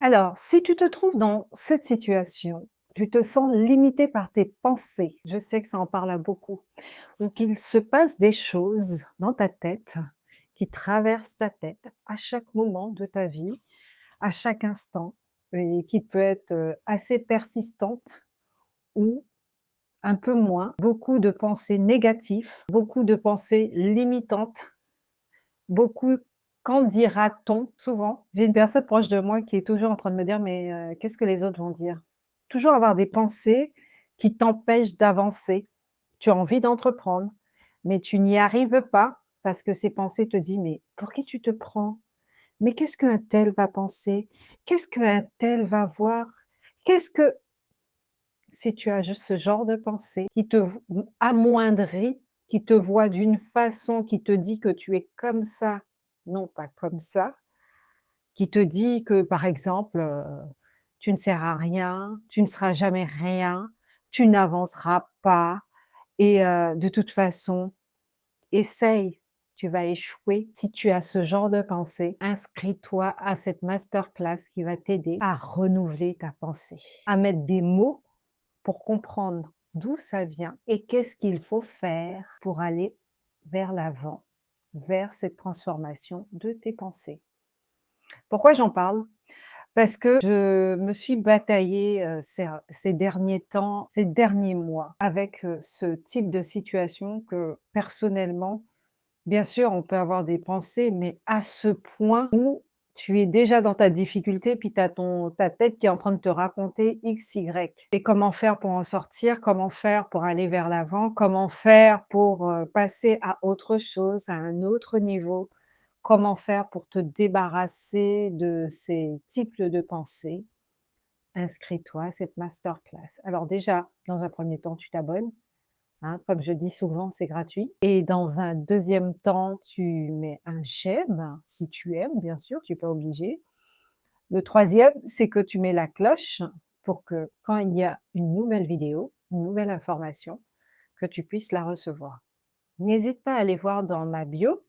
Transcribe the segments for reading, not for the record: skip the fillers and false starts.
Alors, si tu te trouves dans cette situation, tu te sens limité par tes pensées, je sais que ça en parle à beaucoup, ou qu'il se passe des choses dans ta tête, qui traversent ta tête à chaque moment de ta vie, à chaque instant, et qui peut être assez persistante ou un peu moins. Beaucoup de pensées négatives, beaucoup de pensées limitantes, beaucoup «qu'en dira-t-on?» souvent. J'ai une personne proche de moi qui est toujours en train de me dire: «Mais qu'est-ce que les autres vont dire?» Toujours avoir des pensées qui t'empêchent d'avancer. Tu as envie d'entreprendre, mais tu n'y arrives pas parce que ces pensées te disent: «Mais pour qui tu te prends? Mais qu'est-ce qu'un tel va penser? Qu'est-ce qu'un tel va voir? Qu'est-ce que...» Si tu as juste ce genre de pensée qui te amoindrit, qui te voit d'une façon qui te dit que tu es comme ça, non pas comme ça, qui te dit que, par exemple, tu ne sers à rien, tu ne seras jamais rien, tu n'avanceras pas et de toute façon, essaye, tu vas échouer. Si tu as ce genre de pensée, inscris-toi à cette masterclass qui va t'aider à renouveler ta pensée, à mettre des mots pour comprendre d'où ça vient et qu'est-ce qu'il faut faire pour aller vers l'avant, vers cette transformation de tes pensées. Pourquoi j'en parle? Parce que je me suis bataillée, ces derniers temps, ces derniers mois avec, ce type de situation que personnellement, bien sûr, on peut avoir des pensées, mais à ce point où tu es déjà dans ta difficulté, puis tu as ta tête qui est en train de te raconter X, Y. Et comment faire pour en sortir? Comment faire pour aller vers l'avant? Comment faire pour, passer à autre chose, à un autre niveau? Comment faire pour te débarrasser de ces types de pensées? Inscris-toi à cette masterclass. Alors déjà, dans un premier temps, tu t'abonnes. Hein, comme je dis souvent, c'est gratuit et dans un deuxième temps, tu mets un j'aime, si tu aimes bien sûr, tu es pas obligé. Le troisième, c'est que tu mets la cloche pour que quand il y a une nouvelle vidéo, une nouvelle information, que tu puisses la recevoir. N'hésite pas à aller voir dans ma bio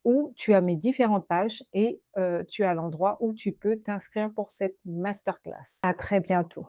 où tu as mes différentes pages et tu as l'endroit où tu peux t'inscrire pour cette masterclass. À très bientôt.